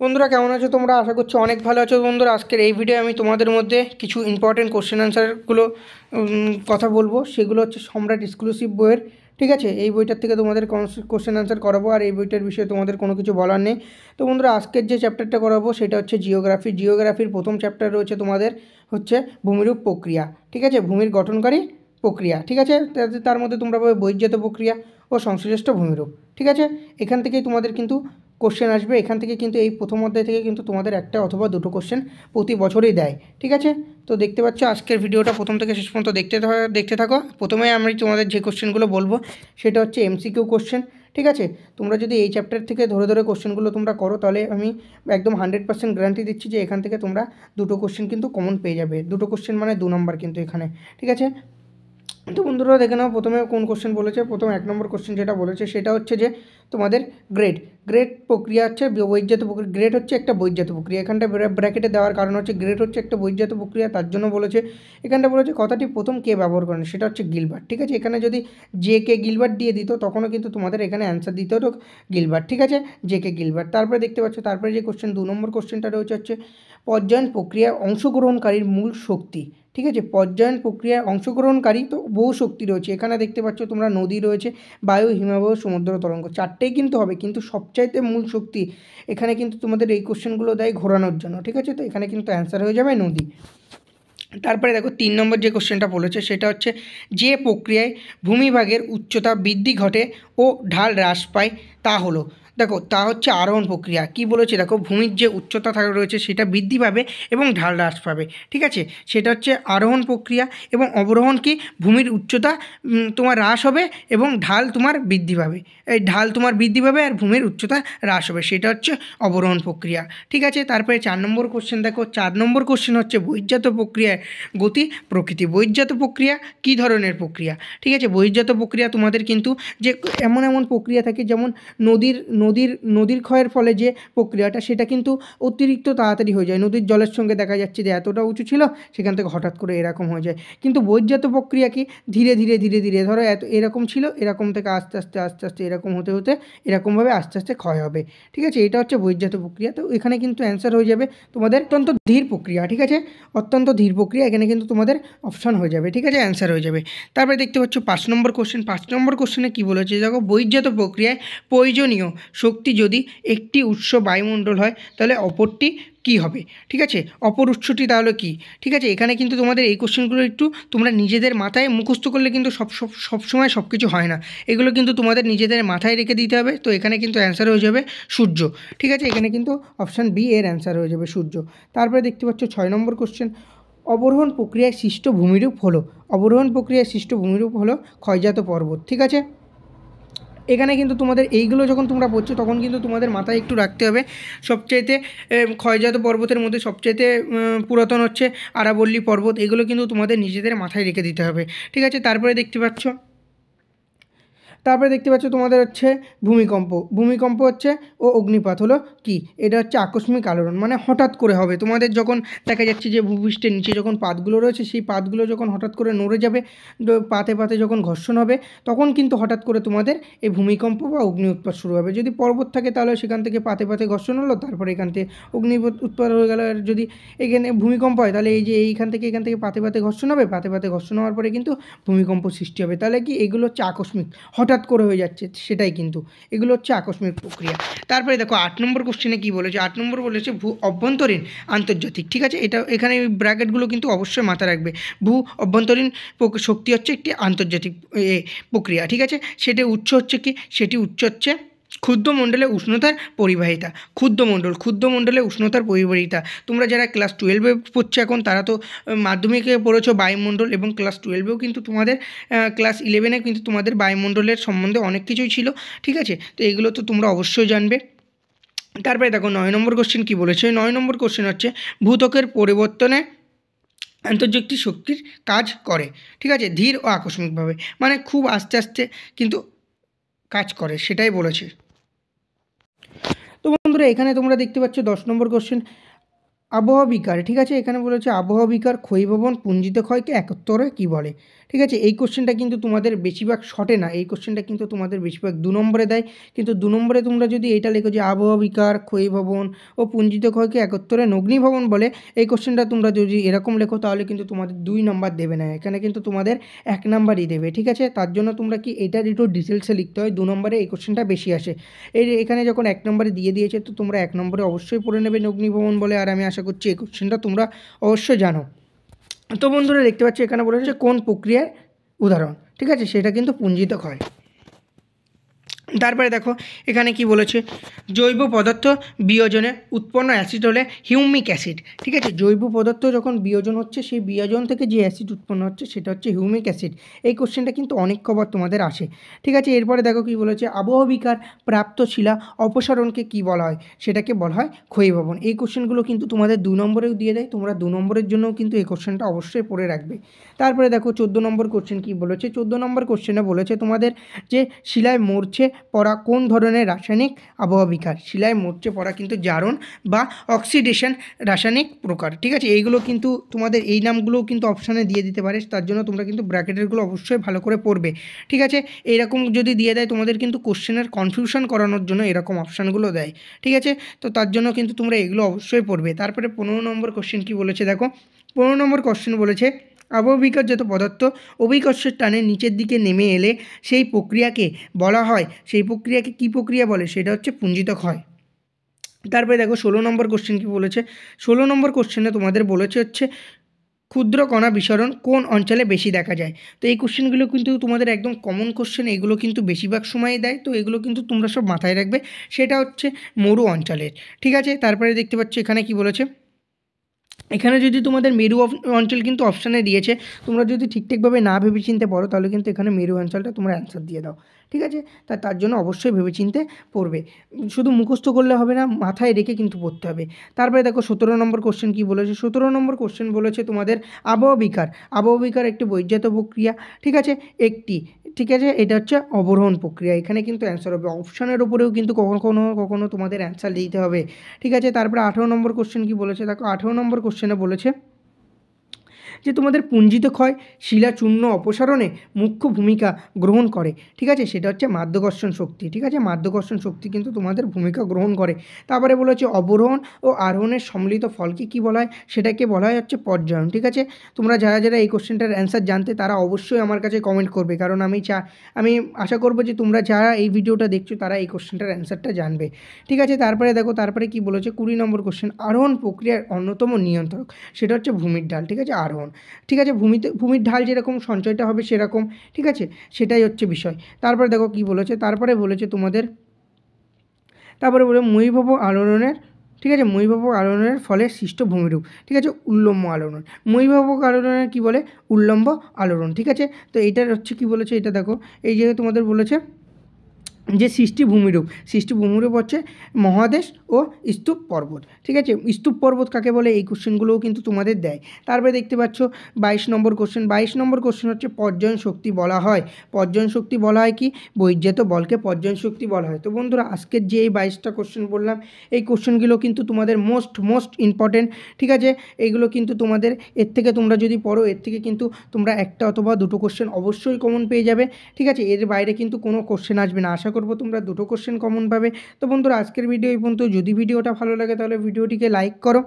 বন্ধুরা কেমন আছো তোমরা? আশা করছি অনেক ভালো আছো। বন্ধুরা আজকের এই ভিডিও আমি তোমাদের মধ্যে কিছু ইম্পর্টেন্ট কোশ্চেন আনসারগুলো কথা বলবো। সেগুলো হচ্ছে সম্রাট এক্সক্লুসিভ বইয়ের, ঠিক আছে? এই বইটার থেকে তোমাদের কোশ্চেন আনসার করাবো, আর এই বইটার বিষয়ে তোমাদের কোনো কিছু বলার নেই। তো বন্ধুরা আজকের যে চ্যাপ্টারটা করাবো সেটা হচ্ছে জিওগ্রাফির প্রথম চ্যাপ্টার রয়েছে তোমাদের হচ্ছে ভূমিরূপ প্রক্রিয়া, ঠিক আছে? ভূমির গঠনকারী প্রক্রিয়া, ঠিক আছে? তার মধ্যে তোমরা পাবে বহির্জাত প্রক্রিয়া ও সংশ্লিষ্ট ভূমিরূপ, ঠিক আছে? এখান থেকেই তোমাদের কিন্তু কোশ্চেন আসবে। এখান থেকে কিন্তু এই প্রথম অধ্যায় থেকে কিন্তু তোমাদের একটা অথবা দুটো কোশ্চেন প্রতি বছরই দেয়, ঠিক আছে? তো দেখতে পাচ্ছ আজকের ভিডিওটা প্রথম থেকে শেষ পর্যন্ত দেখতে থাকো। প্রথমে আমি তোমাদের যে কোশ্চেনগুলো বলবো সেটা হচ্ছে এমসিকিউ কোশ্চেন, ঠিক আছে? তোমরা যদি এই চ্যাপ্টার থেকে ধরে ধরে কোশ্চেনগুলো তোমরা করো তাহলে আমি একদম 100% গ্যারান্টি দিচ্ছি যে এখান থেকে তোমরা দুটো কোশ্চেন কিন্তু কমন পেয়ে যাবে। দুটো কোশ্চেন মানে 2 নম্বর কিন্তু এখানে, ঠিক আছে? তো বন্ধুরা দেখে নাও প্রথমে কোন কোশ্চেন বলেছে। প্রথম 1 নম্বর কোশ্চেন যেটা বলেছে সেটা হচ্ছে যে তোমাদের গ্রেড প্রক্রিয়া হচ্ছে বহির্জাত প্রক্রিয়া। গ্রেড হচ্ছে একটা বহির্জাত প্রক্রিয়া। এখানটা ব্র্যাকেটে দেওয়ার কারণ হচ্ছে গ্রেড হচ্ছে একটা বহির্জাত প্রক্রিয়া, তার জন্য বলেছে। এখানটা বলেছে কথাটি প্রথম কে ব্যবহার করেন, সেটা হচ্ছে গিলবার্ট, ঠিক আছে? এখানে যদি জে কে গিলবার্ট দিয়ে দিত তখনও কিন্তু তোমাদের এখানে অ্যান্সার দিতে হতো গিলবার্ট, ঠিক আছে? J K Gilbert. তারপরে দেখতে পাচ্ছ তারপরে যে কোশ্চেন 2 নম্বর কোশ্চেনটা রয়েছে হচ্ছে পর্যায়ন প্রক্রিয়ায় অংশগ্রহণকারীর মূল শক্তি, ঠিক আছে? পর্যায়ন প্রক্রিয়ায় অংশগ্রহণকারী তো বহু শক্তি রয়েছে। এখানে দেখতে পাচ্ছ তোমরা নদী রয়েছে, বায়ু, হিমবাহ, সমুদ্র তরঙ্গ, চারটেই কিন্তু হবে, কিন্তু সবচাইতে মূল শক্তি এখানে কিন্তু তোমাদের এই কোশ্চেনগুলো দেয় ঘোরানোর জন্য, ঠিক আছে? তো এখানে কিন্তু অ্যান্সার হয়ে যাবে নদী। তারপরে দেখো 3 নম্বর যে কোশ্চেনটা বলেছে সেটা হচ্ছে যে প্রক্রিয়ায় ভূমিভাগের উচ্চতা বৃদ্ধি ঘটে ও ঢাল হ্রাস পায় তা হলো, দেখো তা হচ্ছে আরোহণ প্রক্রিয়া। কি বলেছে দেখো, ভূমির যে উচ্চতা রয়েছে সেটা বৃদ্ধি পাবে এবং ঢাল হ্রাস পাবে, ঠিক আছে? সেটা হচ্ছে আরোহণ প্রক্রিয়া। এবং অবরোহণ কি, ভূমির উচ্চতা তোমার হ্রাস হবে এবং ঢাল তোমার বৃদ্ধি পাবে। এই ঢাল তোমার বৃদ্ধি পাবে আর ভূমির উচ্চতা হ্রাস হবে, সেটা হচ্ছে অবরোহণ প্রক্রিয়া, ঠিক আছে? তারপরে 4 নম্বর কোশ্চেন দেখো। 4 নম্বর কোশ্চেন হচ্ছে বহির্জাত প্রক্রিয়ায় গতি প্রকৃতি। বহির্জাত প্রক্রিয়া কী ধরনের প্রক্রিয়া, ঠিক আছে? বহির্জাত প্রক্রিয়া তোমাদের কিন্তু যে এমন এমন প্রক্রিয়া থাকে, যেমন নদীর ক্ষয়ের ফলে যে প্রক্রিয়াটা সেটা কিন্তু অতিরিক্ত তাড়াতাড়ি হয়ে যায়। নদীর জলের সঙ্গে দেখা যাচ্ছে যে এতটা উঁচু ছিল, সেখান থেকে হঠাৎ করে এরকম হয়ে যায়। কিন্তু বহির্জাত প্রক্রিয়া কি, ধীরে ধীরে ধীরে ধীরে ধরো এরকম ছিল, এরকম থেকে আস্তে আস্তে আস্তে আস্তে এরকম হতে হতে এরকমভাবে আস্তে আস্তে ক্ষয় হবে, ঠিক আছে? এটা হচ্ছে বহির্জাত প্রক্রিয়া। তো এখানে কিন্তু অ্যান্সার হয়ে যাবে তোমাদের অত্যন্ত ধীর প্রক্রিয়া, ঠিক আছে? অত্যন্ত ধীর প্রক্রিয়া, এখানে কিন্তু তোমাদের অপশান হয়ে যাবে, ঠিক আছে? অ্যান্সার হয়ে যাবে। তারপরে দেখতে পাচ্ছ 5 নম্বর কোশ্চেন। 5 নম্বর কোশ্চেনে কী বলেছে দেখো, বহির্জাত প্রক্রিয়ায় প্রয়োজনীয় শক্তি যদি একটি উৎস বায়ুমণ্ডল হয় তাহলে অপরটি কী হবে, ঠিক আছে? অপর উৎসটি তাহলে কী, ঠিক আছে? এখানে কিন্তু তোমাদের এই কোশ্চেনগুলো একটু তোমরা নিজেদের মাথায় মুখস্থ করলে কিন্তু সবসময় সব কিছু হয় না। এগুলো কিন্তু তোমাদের নিজেদের মাথায় রেখে দিতে হবে। তো এখানে কিন্তু অ্যান্সার হয়ে যাবে সূর্য, ঠিক আছে? এখানে কিন্তু অপশান বি এর অ্যান্সার হয়ে যাবে সূর্য। তারপরে দেখতে পাচ্ছ 6 নম্বর কোশ্চেন। অবরোহণ প্রক্রিয়ায় সৃষ্ট ভূমিরূপ হলো, অবরোহণ প্রক্রিয়ায় সৃষ্ট ভূমিরূপ হলো ক্ষয়জাত পর্বত, ঠিক আছে? এখানে কিন্তু তোমাদের এইগুলো যখন তোমরা পড়ছো তখন কিন্তু তোমাদের মাথায় একটু রাখতে হবে সবচাইতে ক্ষয়জাত পর্বতের মধ্যে সবচাইতে পুরাতন হচ্ছে আরাবল্লী পর্বত। এগুলো কিন্তু তোমাদের নিজেদের মাথায় রেখে দিতে হবে, ঠিক আছে? তারপরে দেখতে পাচ্ছ তোমাদের হচ্ছে ভূমিকম্প হচ্ছে ও অগ্নিপাত হলো কি, এটা হচ্ছে আকস্মিক আলোড়ন, মানে হঠাৎ করে হবে। তোমাদের যখন দেখা যাচ্ছে যে ভূপৃষ্ঠের নিচে যখন পাতগুলো রয়েছে সেই পাতগুলো যখন হঠাৎ করে নড়ে যাবে, পাতে পাতে যখন ঘর্ষণ হবে তখন কিন্তু হঠাৎ করে তোমাদের এই ভূমিকম্প বা অগ্নি উৎপাত শুরু হবে। যদি পর্বত থাকে তাহলে সেখান থেকে পাতে পাতে ঘর্ষণ হলো, তারপরে এখান থেকে অগ্নি উৎপাত হয়ে গেল। আর যদি এখানে ভূমিকম্প হয় তাহলে এই যে এখান থেকে পাতে পাতে ঘর্ষণ হবে, পাতে পাতে ঘর্ষণ হওয়ার পরে কিন্তু ভূমিকম্প সৃষ্টি হবে। তাহলে কি, এগুলো হচ্ছে আকস্মিক, হঠাৎ করে হয়ে যাচ্ছে সেটাই কিন্তু, এগুলো হচ্ছে আকস্মিক প্রক্রিয়া। তারপরে দেখো 8 নম্বর কোশ্চেনে কী বলেছে। 8 নম্বর বলেছে ভূ অভ্যন্তরীণ আন্তর্জাতিক, ঠিক আছে? এটা এখানে ব্র্যাকেটগুলো কিন্তু অবশ্যই মাথায় রাখবে। ভূ অভ্যন্তরীণ শক্তি হচ্ছে একটি আন্তর্জাতিক প্রক্রিয়া, ঠিক আছে? সেটি উৎস হচ্ছে ক্ষুদ্রমণ্ডলে উষ্ণতার পরিবাহিতা। ক্ষুদ্রমণ্ডলে উষ্ণতার পরিবাহিতা। তোমরা যারা ক্লাস 12-এ পড়ছো এখন তারা তো মাধ্যমিকে পড়েছো বায়ুমণ্ডল, এবং ক্লাস 12-এও কিন্তু তোমাদের ক্লাস 11-এ কিন্তু তোমাদের বায়ুমণ্ডলের সম্বন্ধে অনেক কিছুই ছিল, ঠিক আছে? তো এগুলো তো তোমরা অবশ্যই জানবে। তারপরে দেখো 9 নম্বর কোশ্চেন কী বলেছে। 9 নম্বর কোশ্চেন হচ্ছে ভূত্বকের পরিবর্তনে আন্তর্জাতিক শক্তির কাজ করে, ঠিক আছে? ধীর ও আকস্মিকভাবে, মানে খুব আস্তে আস্তে কিন্তু কাজ করে, সেটাই বলেছে। তো বন্ধুরা এখানে তোমরা দেখতে পাচ্ছ 10 নম্বর কোশ্চেন, আবহাওয়া বিকার, ঠিক আছে। এখানে বলেছে আবহাওয়া বিকার ক্ষয়ীভবন পুঞ্জিত ক্ষয়কে একত্তরে কী বলে, ঠিক আছে। এই কোশ্চেনটা কিন্তু তোমাদের বেশিরভাগ শর্টে না, এই কোশ্চেনটা কিন্তু তোমাদের বেশিরভাগ 2 নম্বরে দেয়। কিন্তু 2 নম্বরে তোমরা যদি এটা লেখো যে আবহাওয়া বিকার ক্ষয়ীভবন ও পুঞ্জিত ক্ষয়কে একত্তরে নগ্নীভবন বলে, এই কোশ্চেনটা তোমরা যদি এরকম লেখো তাহলে কিন্তু তোমাদের 2 নম্বর দেবে না, এখানে কিন্তু তোমাদের 1 নাম্বারই দেবে, ঠিক আছে। তার জন্য তোমরা কি এটার একটু ডিটেলসে লিখতে হয়, 2 নম্বরে এই কোশ্চেনটা বেশি আসে। এখানে যখন 1 নম্বরে দিয়ে দিয়েছে তো তোমরা 1 নম্বরে অবশ্যই পড়ে নেবে নগ্নীভবন বলে, আর আমি আশা করছি এই কোশ্চেনটা তোমরা অবশ্যই জানো। তো বন্ধুরা দেখতে পাচ্ছি এখানে বলেছে কোন প্রক্রিয়ার উদাহরণ, ঠিক আছে, সেটা কিন্তু পুঞ্জিত ক্ষয়। তারপরে দেখো এখানে কি বলেছে, জৈব পদার্থ বিয়োজনে উৎপন্ন অ্যাসিড হলে হিউমিক অ্যাসিড, ঠিক আছে। জৈব পদার্থ যখন বিয়োজন হচ্ছে সেই বিয়োজন থেকে যে অ্যাসিড উৎপন্ন হচ্ছে সেটা হচ্ছে হিউমিক অ্যাসিড। এই কোশ্চেনটা কিন্তু অনেক কবার তোমাদের আসে, ঠিক আছে। এরপরে দেখো কি বলেছে, আবহাওয়া বিকার প্রাপ্ত শিলা অপসারণকে কি বলা হয়, সেটাকে বলা হয় ক্ষয়ীভবন। এই কোশ্চেনগুলো কিন্তু তোমাদের 2 নম্বরেও দিয়ে দেয়, তোমরা 2 নম্বরের জন্যও কিন্তু এই কোশ্চেনটা অবশ্যই পড়ে রাখবে। তারপরে দেখো 14 নম্বর কোশ্চেন কি বলেছে, 14 নম্বর কোশ্চেনে বলেছে তোমাদের যে শিলায় মরচে পড়া কোন ধরনের রাসায়নিক আবহাওয়া বিকার। শিলায় মরচে পড়া কিন্তু জারণ বা অক্সিডেশন রাসায়নিক প্রকার, ঠিক আছে। এইগুলো কিন্তু তোমাদের এই নামগুলোও কিন্তু অপশানে দিয়ে দিতে পারে, তার জন্য তোমরা কিন্তু ব্র্যাকেটেরগুলো অবশ্যই ভালো করে পড়বে, ঠিক আছে। এইরকম যদি দিয়ে দেয় তোমাদের কিন্তু কোশ্চেনের কনফিউশন করানোর জন্য এরকম অপশানগুলো দেয়, ঠিক আছে। তো তার জন্য কিন্তু তোমরা এগুলো অবশ্যই পড়বে। তারপরে 15 নম্বর কোশ্চেন কি বলেছে দেখো, 15 নম্বর কোশ্চেন বলেছে আবহবিকারজাত পদার্থ অভিকর্ষের টানে নিচের দিকে নেমে এলে সেই প্রক্রিয়াকে বলা হয়, সেই প্রক্রিয়াকে কী প্রক্রিয়া বলে, সেটা হচ্ছে পুঞ্জিত ক্ষয়। তারপরে দেখো 16 নম্বর কোশ্চেন কী বলেছে, 16 নম্বর কোশ্চেনে তোমাদের বলেছে হচ্ছে ক্ষুদ্র কণা বিসরণ কোন অঞ্চলে বেশি দেখা যায়। তো এই কোশ্চেনগুলো কিন্তু তোমাদের একদম কমন কোশ্চেন, এগুলো কিন্তু বেশিরভাগ সময়ই দেয়, তো এগুলো কিন্তু তোমরা সব মাথায় রাখবে, সেটা হচ্ছে মরু অঞ্চলের, ঠিক আছে। তারপরে দেখতে পাচ্ছ এখানে কি বলেছে, এখানে যদি তোমাদের মেরু অঞ্চল কিন্তু অপশানে দিয়েছে, তোমরা যদি ঠিকঠাকভাবে না ভেবেচিন্তে পড়ো তাহলে কিন্তু এখানে মেরু অঞ্চলটা তোমরা অ্যান্সার দিয়ে দাও, ঠিক আছে। তার জন্য অবশ্যই ভেবেচিন্তে পড়বে, শুধু মুখস্থ করলে হবে না, মাথায় রেখে কিন্তু পড়তে হবে। তারপরে দেখো 17 নম্বর কোশ্চেন কী বলেছে, 17 নম্বর কোশ্চেন বলেছে তোমাদের আবহাওয়া বিকার, আবহাওয়া বিকার একটি বহির্জাত প্রক্রিয়া, ঠিক আছে, একটি, ঠিক আছে, এটা হচ্ছে অবরোহণ প্রক্রিয়া। এখানে কিন্তু অ্যান্সার হবে, অপশানের উপরেও কিন্তু কখনো কখনো তোমাদের অ্যান্সার দিতে হবে, ঠিক আছে। তারপরে 18 নম্বর কোশ্চেন কী বলেছে দেখো, 18 নম্বর কোশ্চেনে বলেছে যে তোমাদের পুঞ্জিত ক্ষয় শিলা চূর্ণ অপসারণে মুখ্য ভূমিকা গ্রহণ করে, ঠিক আছে, সেটা হচ্ছে মাধ্যাকর্ষণ শক্তি, ঠিক আছে। মাধ্যাকর্ষণ শক্তি কিন্তু তোমাদের ভূমিকা গ্রহণ করে। তারপরে বলেছে অবরোহণ ও আরোহণের সম্মিলিত ফলকে কী বলা হয়, সেটাকে বলা হয় হচ্ছে পর্যায়ন, ঠিক আছে। তোমরা যারা যারা এই কোশ্চেনটার অ্যান্সার জানতে তারা অবশ্যই আমার কাছে কমেন্ট করবে, কারণ আমি আশা করবো যে তোমরা যারা এই ভিডিওটা দেখছো তারা এই কোশ্চেনটার অ্যান্সারটা জানবে, ঠিক আছে। তারপরে দেখো তারপরে কি বলেছে 20 নম্বর কোশ্চেন, আরোহণ প্রক্রিয়ার অন্যতম নিয়ন্ত্রক, সেটা হচ্ছে ভূমির ঢাল, ঠিক আছে, আরোহণ, ঠিক আছে। ভূমির ঢাল যেরকম সঞ্চয়টা হবে সেরকম, ঠিক আছে, সেটাই হচ্ছে বিষয়। তারপরে দেখো কি বলেছে, তারপরে বলেছে তোমাদের, তারপরে বলে মহীভব আলোড়নের, ঠিক আছে, মহীভব আলোড়নের ফলে সৃষ্ট ভূমিরূপ, ঠিক আছে, উল্লম্ব আলোড়ন। মহীভব আলোড়নের কী বলে, উল্লম্ব আলোড়ন, ঠিক আছে। তো এইটার হচ্ছে কী বলেছে, এটা দেখো এই জায়গায় তোমাদের বলেছে যে সৃষ্টি ভূমিরূপ হচ্ছে মহাদেশ ও স্তূপ পর্বত, ঠিক আছে। স্তূপ পর্বত কাকে বলে, এই কোশ্চেনগুলোও কিন্তু তোমাদের দেয়। তারপরে দেখতে পাচ্ছ 22 নম্বর কোশ্চেন, 22 নম্বর কোশ্চেন হচ্ছে পর্যায়ন শক্তি বলা হয়, পর্যায়ন শক্তি বলা হয় কি, বহির্জাত বলকে পর্যায়ন শক্তি বলা হয়। তো বন্ধুরা আজকের যে এই 22টা কোশ্চেন বললাম, এই কোশ্চেনগুলো কিন্তু তোমাদের মোস্ট ইম্পর্টেন্ট, ঠিক আছে। এইগুলো কিন্তু তোমাদের এর থেকে তোমরা যদি পড়ো এর থেকে কিন্তু তোমরা একটা অথবা দুটো কোশ্চেন অবশ্যই কমন পেয়ে যাবে, ঠিক আছে। এর বাইরে কিন্তু কোনো কোশ্চেন আসবে না, আশা করবো তোমরা দুটো কোশ্চেন কমন পাবে। তো বন্ধুরা আজকের ভিডিও এই পর্যন্ত, যদি ভিডিওটা ভালো লাগে তাহলে ভিডিওটিকে লাইক করো,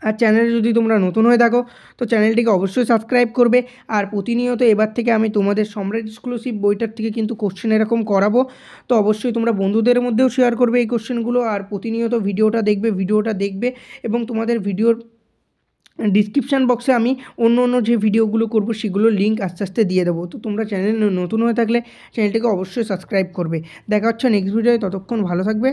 আর চ্যানেলে যদি তোমরা নতুন হয়ে থাকো তো চ্যানেলটিকে অবশ্যই সাবস্ক্রাইব করবে। আর প্রতিনিয়ত এবার থেকে আমি তোমাদের সম্রাট এক্সক্লুসিভ বইটার থেকে কিন্তু কোশ্চেন এরকম করাবো, তো অবশ্যই তোমরা বন্ধুদের মধ্যেও শেয়ার করবে এই কোশ্চেনগুলো, আর প্রতিনিয়ত ভিডিওটা দেখবে এবং তোমাদের ভিডিওর ডিসক্রিপশান বক্সে আমি অন্য যে ভিডিওগুলো করব সেগুলোর লিঙ্ক আস্তে আস্তে দিয়ে দেবো। তো তোমরা চ্যানেল নতুন হয়ে থাকলে চ্যানেলটিকে অবশ্যই সাবস্ক্রাইব করবে। দেখা হচ্ছে নেক্সট ভিডিওয়, ততক্ষণ ভালো থাকবে।